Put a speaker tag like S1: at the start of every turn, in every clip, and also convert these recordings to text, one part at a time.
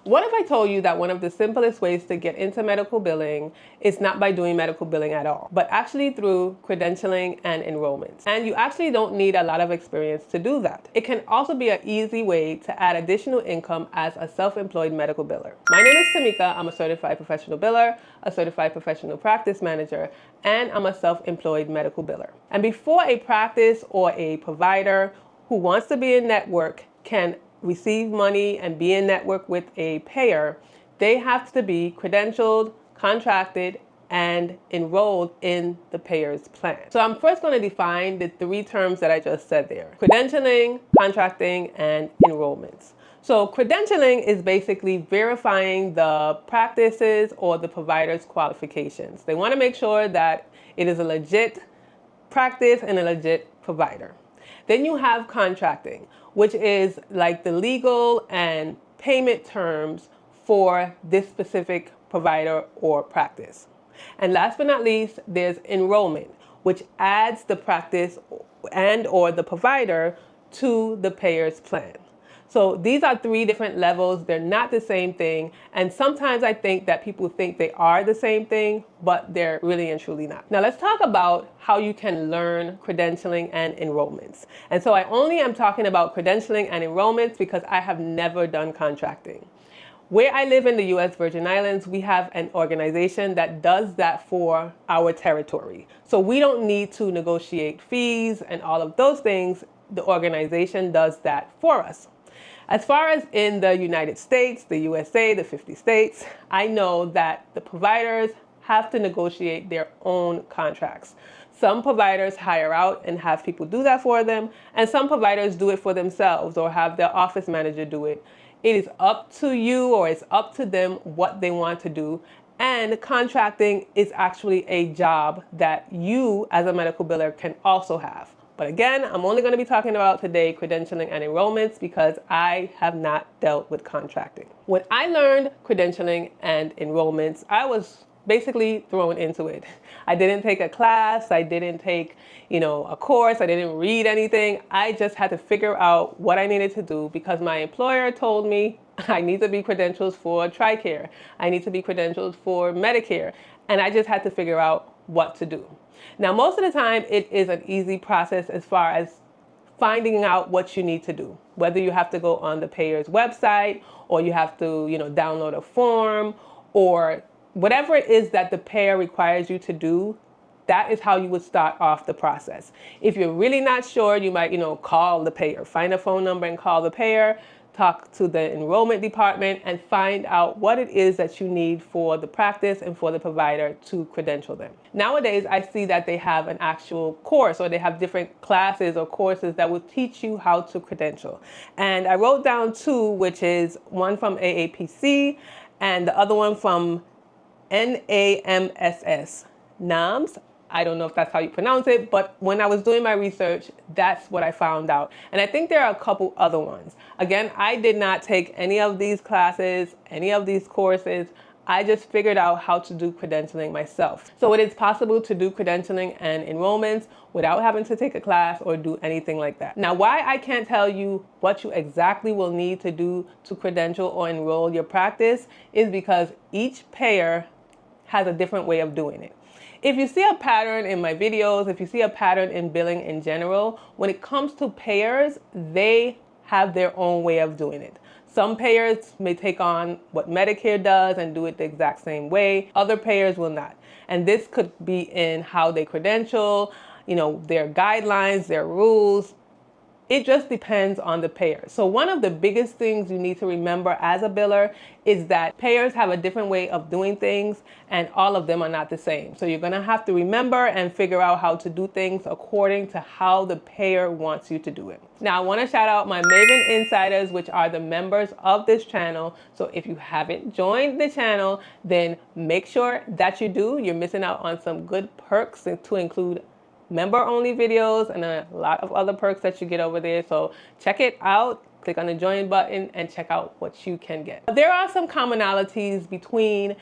S1: What if I told you that one of the simplest ways to get into medical billing is not by doing medical billing at all, but actually through credentialing and enrollments? And you actually don't need a lot of experience to do that. It can also be an easy way to add additional income as a self-employed medical biller. My name is Tamika. I'm a certified professional biller, a certified professional practice manager, and I'm a self-employed medical biller. And before a practice or a provider who wants to be in network can receive money and be in network with a payer, they have to be credentialed, contracted, and enrolled in the payer's plan. So I'm first going to define the three terms that I just said there: credentialing, contracting, and enrollments. So credentialing is basically verifying the practices or the provider's qualifications. They want to make sure that it is a legit practice and a legit provider. Then you have contracting, which is like the legal and payment terms for this specific provider or practice. And last but not least, there's enrollment, which adds the practice and or the provider to the payer's plan. So these are three different levels. They're not the same thing. And sometimes I think that people think they are the same thing, but they're really and truly not. Now let's talk about how you can learn credentialing and enrollments. And so I only am talking about credentialing and enrollments because I have never done contracting. Where I live in the U.S. Virgin Islands, we have an organization that does that for our territory. So we don't need to negotiate fees and all of those things. The organization does that for us. As far as in the United States, the USA, the 50 states, I know that the providers have to negotiate their own contracts. Some providers hire out and have people do that for them, and some providers do it for themselves or have their office manager do it. It is up to you, or it's up to them what they want to do. And contracting is actually a job that you as a medical biller can also have. But again, I'm only going to be talking about today credentialing and enrollments because I have not dealt with contracting. When I learned credentialing and enrollments, I was basically thrown into it. I didn't take a class. I didn't take, a course. I didn't read anything. I just had to figure out what I needed to do because my employer told me I need to be credentialed for TRICARE. I need to be credentialed for Medicare. And I just had to figure out what to do. Now, most of the time, it is an easy process as far as finding out what you need to do. Whether you have to go on the payer's website or you have to, download a form or whatever it is that the payer requires you to do, that is how you would start off the process. If you're really not sure, you might, call the payer. Find a phone number and call the payer. Talk to the enrollment department and find out what it is that you need for the practice and for the provider to credential them. Nowadays, I see that they have an actual course or they have different classes or courses that will teach you how to credential. And I wrote down two, which is one from AAPC and the other one from NAMSS, NAMS. I don't know if that's how you pronounce it, but when I was doing my research, that's what I found out. And I think there are a couple other ones. Again, I did not take any of these classes, any of these courses. I just figured out how to do credentialing myself. So it is possible to do credentialing and enrollments without having to take a class or do anything like that. Now, why I can't tell you what you exactly will need to do to credential or enroll your practice is because each payer has a different way of doing it. If you see a pattern in my videos, if you see a pattern in billing in general, when it comes to payers, they have their own way of doing it. Some payers may take on what Medicare does and do it the exact same way. Other payers will not. And this could be in how they credential, their guidelines, their rules. It just depends on the payer. So one of the biggest things you need to remember as a biller is that payers have a different way of doing things and all of them are not the same. So you're gonna have to remember and figure out how to do things according to how the payer wants you to do it. Now I wanna shout out my Maven Insiders, which are the members of this channel. So if you haven't joined the channel, then make sure that you do. You're missing out on some good perks to include member-only videos and a lot of other perks that you get over there. So check it out. Click on the join button and check out what you can get. There are some commonalities between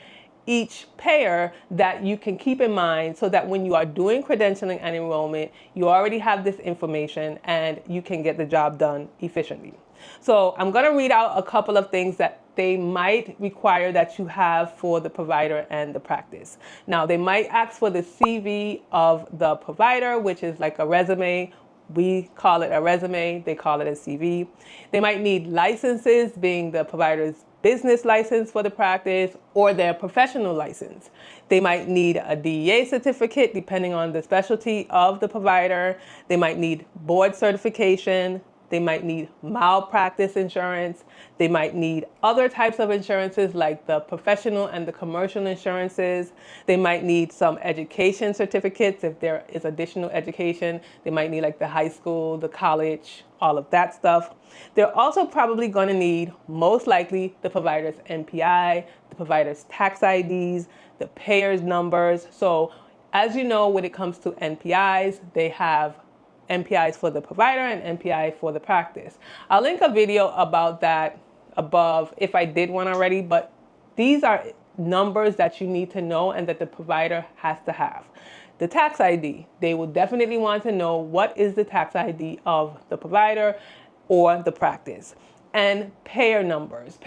S1: each payer that you can keep in mind so that when you are doing credentialing and enrollment, you already have this information and you can get the job done efficiently. So I'm going to read out a couple of things that they might require that you have for the provider and the practice. Now, they might ask for the CV of the provider, which is like a resume. We call it a resume, they call it a CV. They might need licenses, being the provider's business license for the practice or their professional license. They might need a DEA certificate depending on the specialty of the provider. They might need board certification. They might need malpractice insurance. They might need other types of insurances like the professional and the commercial insurances. They might need some education certificates if there is additional education. They might need like the high school, the college, all of that stuff. They're also probably going to need, most likely, the provider's NPI, the provider's tax IDs, the payer's numbers. So as you know, when it comes to NPIs, they have NPIs for the provider and NPI for the practice. I'll link a video about that above if I did one already, but these are numbers that you need to know and that the provider has to have. The tax ID, they will definitely want to know what is the tax ID of the provider or the practice. And payer numbers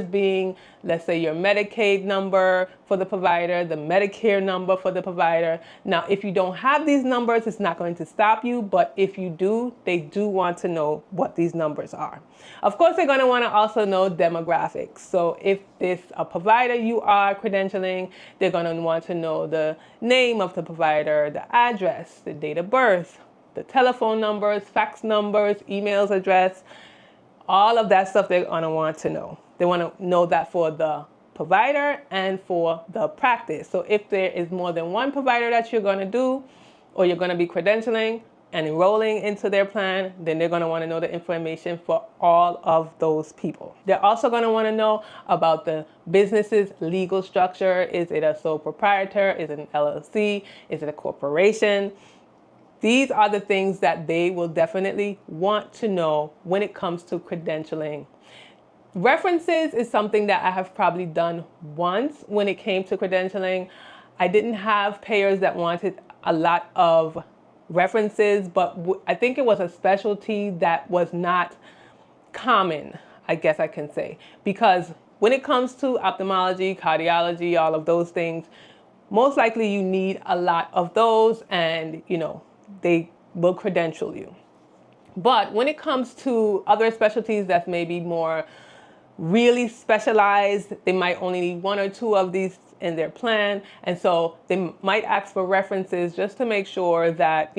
S1: being, let's say, your Medicaid number for the provider, the Medicare number for the provider. Now, if you don't have these numbers, it's not going to stop you, but if you do, they do want to know what these numbers are. Of course, they're going to want to also know demographics. So if this a provider you are credentialing, they're going to want to know the name of the provider, the address, the date of birth, the telephone numbers, fax numbers, emails, address. All of that stuff they're going to want to know. They want to know that for the provider and for the practice. So if there is more than one provider that you're going to do, or you're going to be credentialing and enrolling into their plan, then they're going to want to know the information for all of those people. They're also going to want to know about the business's legal structure. Is it a sole proprietor? Is it an LLC? Is it a corporation? These are the things that they will definitely want to know when it comes to credentialing. References is something that I have probably done once when it came to credentialing. I didn't have payers that wanted a lot of references, but I think it was a specialty that was not common, I guess I can say. Because when it comes to ophthalmology, cardiology, all of those things, most likely you need a lot of those, and they will credential you. But when it comes to other specialties that's maybe more really specialized, they might only need one or two of these in their plan. And so they might ask for references just to make sure that,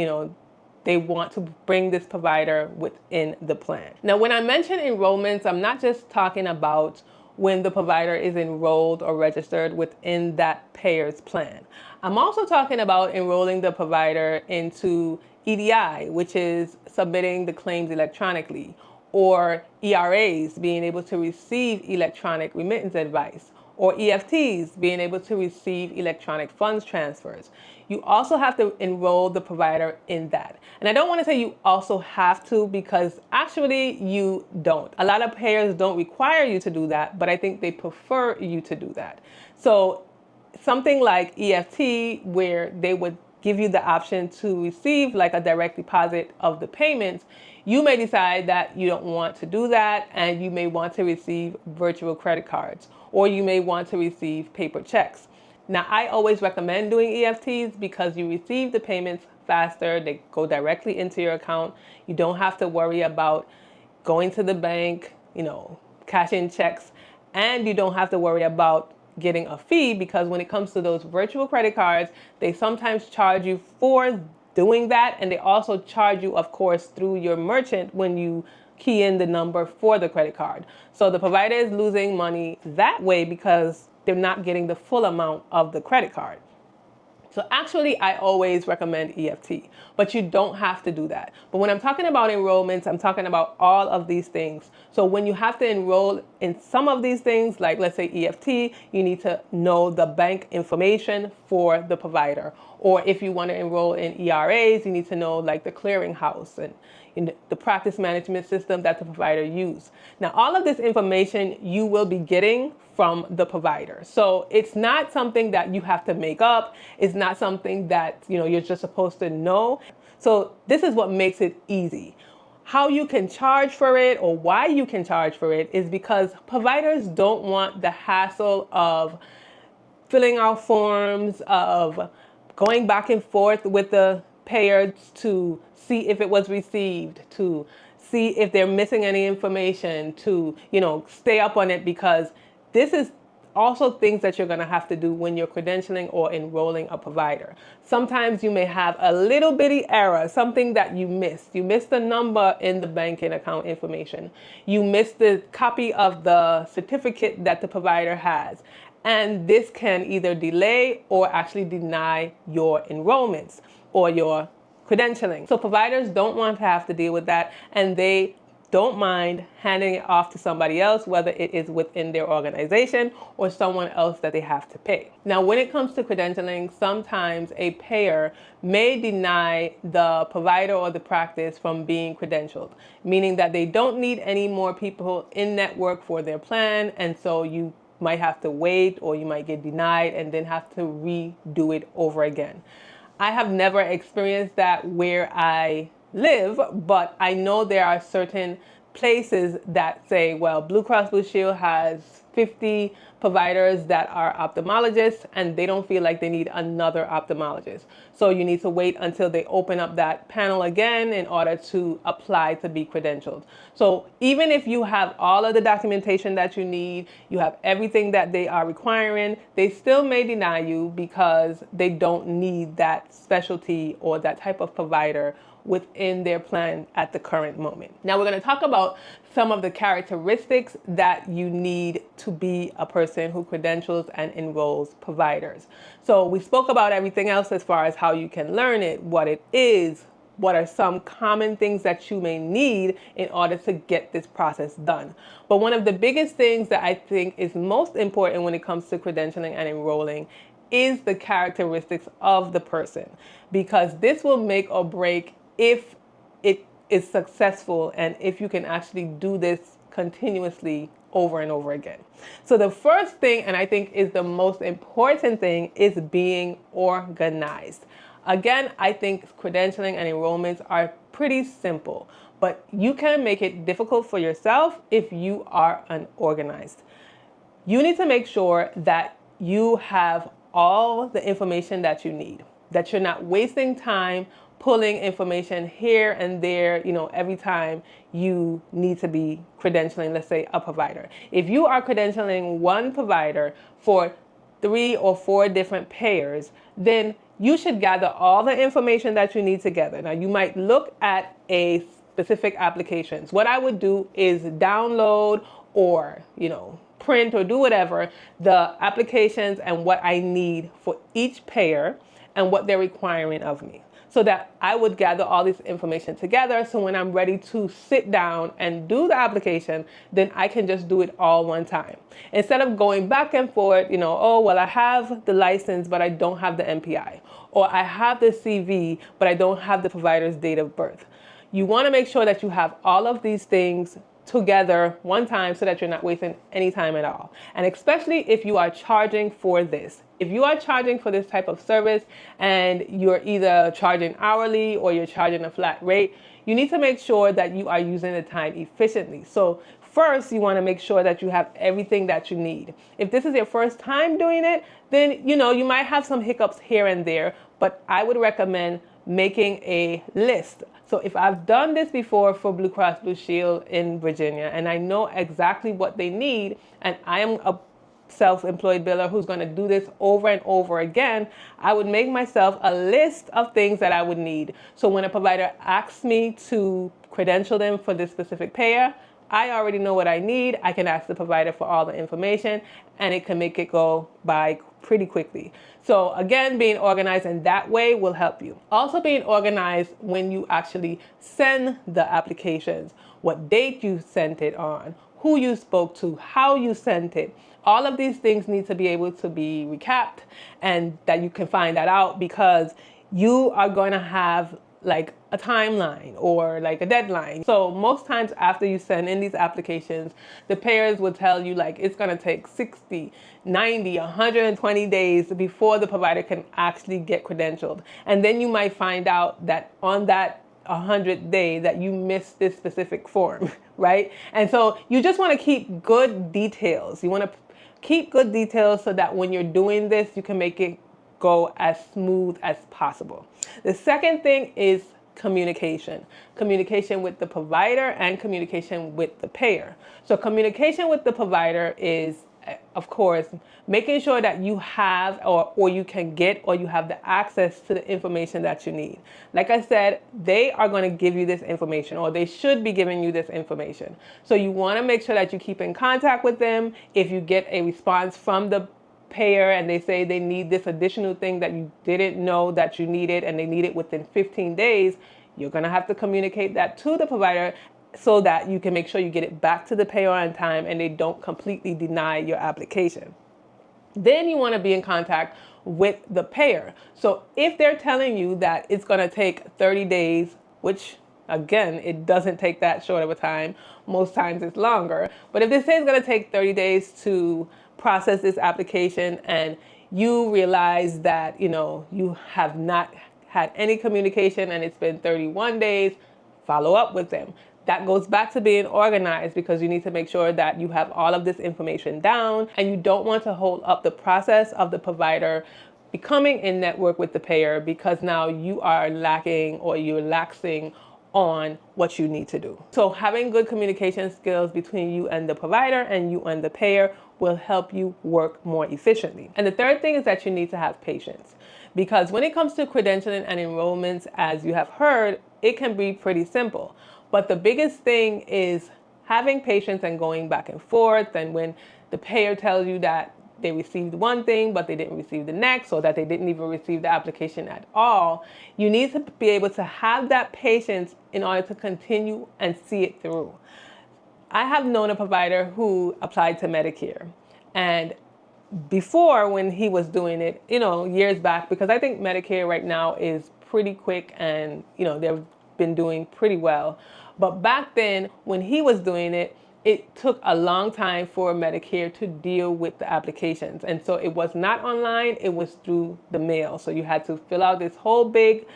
S1: they want to bring this provider within the plan. Now, when I mention enrollments, I'm not just talking about when the provider is enrolled or registered within that payer's plan. I'm also talking about enrolling the provider into EDI, which is submitting the claims electronically, or ERAs, being able to receive electronic remittance advice, or EFTs, being able to receive electronic funds transfers. You also have to enroll the provider in that. And I don't want to say you also have to, because actually you don't. A lot of payers don't require you to do that, but I think they prefer you to do that. So something like EFT, where they would give you the option to receive like a direct deposit of the payments, you may decide that you don't want to do that, and you may want to receive virtual credit cards, or you may want to receive paper checks. Now, I always recommend doing EFTs because you receive the payments faster. They go directly into your account. You don't have to worry about going to the bank, cashing checks, and you don't have to worry about getting a fee, because when it comes to those virtual credit cards, they sometimes charge you for doing that, and they also charge you, of course, through your merchant when you key in the number for the credit card. So the provider is losing money that way because they're not getting the full amount of the credit card. So actually, I always recommend EFT, but you don't have to do that. But when I'm talking about enrollments, I'm talking about all of these things. So when you have to enroll in some of these things, like let's say EFT, you need to know the bank information for the provider. Or if you want to enroll in ERAs, you need to know like the clearinghouse and the practice management system that the provider uses. Now, all of this information you will be getting from the provider. So it's not something that you have to make up. It's not something that you're just supposed to know. So this is what makes it easy. How you can charge for it or why you can charge for it is because providers don't want the hassle of filling out forms, of going back and forth with the payers to see if it was received, to see if they're missing any information, to, stay up on it, because this is also things that you're going to have to do when you're credentialing or enrolling a provider. Sometimes you may have a little bitty error, something that you missed. You missed the number in the banking account information. You missed the copy of the certificate that the provider has. And this can either delay or actually deny your enrollments or your credentialing. So providers don't want to have to deal with that, and they don't mind handing it off to somebody else, whether it is within their organization or someone else that they have to pay. Now, when it comes to credentialing, sometimes a payer may deny the provider or the practice from being credentialed, meaning that they don't need any more people in network for their plan, and so you might have to wait, or you might get denied and then have to redo it over again. I have never experienced that where I live, but I know there are certain places that say, well, Blue Cross Blue Shield has 50 providers that are ophthalmologists, and they don't feel like they need another ophthalmologist. So you need to wait until they open up that panel again in order to apply to be credentialed. So even if you have all of the documentation that you need, you have everything that they are requiring, they still may deny you because they don't need that specialty or that type of provider within their plan at the current moment. Now we're going to talk about some of the characteristics that you need to be a person who credentials and enrolls providers. So we spoke about everything else as far as how you can learn it, what it is, what are some common things that you may need in order to get this process done. But one of the biggest things that I think is most important when it comes to credentialing and enrolling is the characteristics of the person, because this will make or break if it is successful and if you can actually do this continuously over and over again. So the first thing, and I think is the most important thing, is being organized. Again, I think credentialing and enrollments are pretty simple, but you can make it difficult for yourself if you are unorganized. You need to make sure that you have all the information that you need, that you're not wasting time pulling information here and there, every time you need to be credentialing, let's say, a provider. If you are credentialing one provider for 3 or 4 different payers, then you should gather all the information that you need together. Now, you might look at a specific applications. What I would do is download or, print or do whatever the applications and what I need for each payer and what they're requiring of me, so that I would gather all this information together. So when I'm ready to sit down and do the application, then I can just do it all one time. Instead of going back and forth, oh, well, I have the license, but I don't have the MPI. Or I have the CV, but I don't have the provider's date of birth. You want to make sure that you have all of these things together one time so that you're not wasting any time at all. And especially if you are charging for this. If you are charging for this type of service and you're either charging hourly or you're charging a flat rate, you need to make sure that you are using the time efficiently. So first, you want to make sure that you have everything that you need. If this is your first time doing it, then you might have some hiccups here and there, but I would recommend making a list. So if I've done this before for Blue Cross Blue Shield in Virginia, and I know exactly what they need, and I am a self-employed biller who's going to do this over and over again, I would make myself a list of things that I would need. So when a provider asks me to credential them for this specific payer, I already know what I need. I can ask the provider for all the information, and it can make it go by pretty quickly. So again, being organized in that way will help you. Also being organized when you actually send the applications, what date you sent it on, who you spoke to, how you sent it. All of these things need to be able to be recapped, and that you can find that out, because you are going to have like a timeline or like a deadline. So most times after you send in these applications, the payers will tell you like it's going to take 60, 90, 120 days before the provider can actually get credentialed. And then you might find out that on that 100th day that you missed this specific form, right? And so you just want to keep good details. You want to keep good details so that when you're doing this, you can make it go as smooth as possible. The second thing is communication. Communication with the provider and communication with the payer. So communication with the provider is, of course, making sure that you have or you can get or you have the access to the information that you need. Like I said, they are going to give you this information, or they should be giving you this information. So you want to make sure that you keep in contact with them. If you get a response from the payer and they say they need this additional thing that you didn't know that you needed and they need it within 15 days, you're going to have to communicate that to the provider so that you can make sure you get it back to the payer on time and they don't completely deny your application. Then you want to be in contact with the payer. So if they're telling you that it's going to take 30 days, which again, it doesn't take that short of a time. Most times it's longer. But if they say it's going to take 30 days to process this application and you realize that, you have not had any communication and it's been 31 days, follow up with them. That goes back to being organized, because you need to make sure that you have all of this information down, and you don't want to hold up the process of the provider becoming in network with the payer because now you are lacking or you're laxing on what you need to do. So having good communication skills between you and the provider and you and the payer will help you work more efficiently. And the third thing is that you need to have patience, because when it comes to credentialing and enrollments, as you have heard, it can be pretty simple. But the biggest thing is having patience and going back and forth. And when the payer tells you that they received one thing, but they didn't receive the next, or that they didn't even receive the application at all, you need to be able to have that patience in order to continue and see it through. I have known a provider who applied to Medicare, and before, when he was doing it, years back, because I think Medicare right now is pretty quick and, they've been doing pretty well. But back then, when he was doing it, it took a long time for Medicare to deal with the applications. And so it was not online, it was through the mail. So you had to fill out this whole big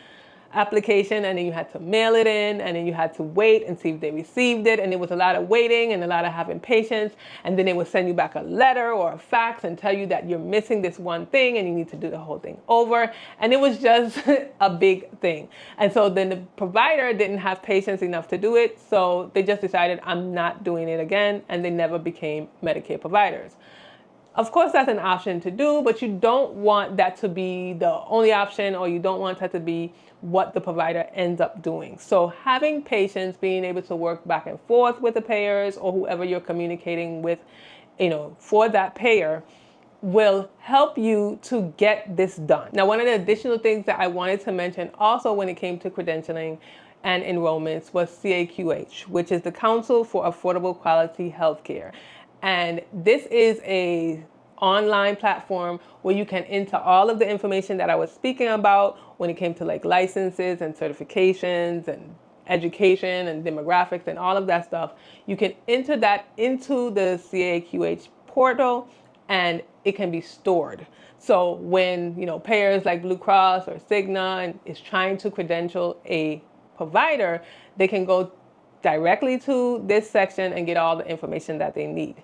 S1: application, and then you had to mail it in, and then you had to wait and see if they received it. And it was a lot of waiting and a lot of having patience. And then they would send you back a letter or a fax and tell you that you're missing this one thing and you need to do the whole thing over. And it was just a big thing. And so then the provider didn't have patience enough to do it. So they just decided, I'm not doing it again. And they never became Medicare providers. Of course, that's an option to do, but you don't want that to be the only option, or you don't want that to be what the provider ends up doing. So having patience, being able to work back and forth with the payers or whoever you're communicating with, for that payer, will help you to get this done. Now, one of the additional things that I wanted to mention also when it came to credentialing and enrollments was CAQH, which is the Council for Affordable Quality Healthcare. And this is a online platform where you can enter all of the information that I was speaking about when it came to like licenses and certifications and education and demographics and all of that stuff. You can enter that into the CAQH portal and it can be stored. So when, payers like Blue Cross or Cigna is trying to credential a provider, they can go directly to this section and get all the information that they need.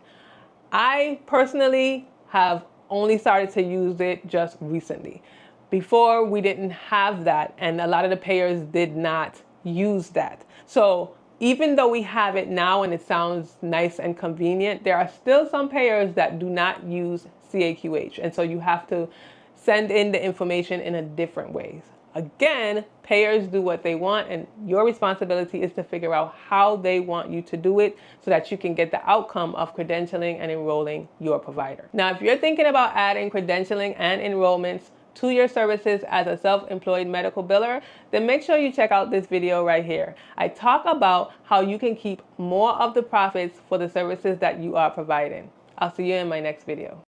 S1: I personally have only started to use it just recently. Before, we didn't have that, and a lot of the payers did not use that. So even though we have it now and it sounds nice and convenient, there are still some payers that do not use CAQH. And so you have to send in the information in a different way. Again, payers do what they want, and your responsibility is to figure out how they want you to do it so that you can get the outcome of credentialing and enrolling your provider. Now, if you're thinking about adding credentialing and enrollments to your services as a self-employed medical biller, then make sure you check out this video right here. I talk about how you can keep more of the profits for the services that you are providing. I'll see you in my next video.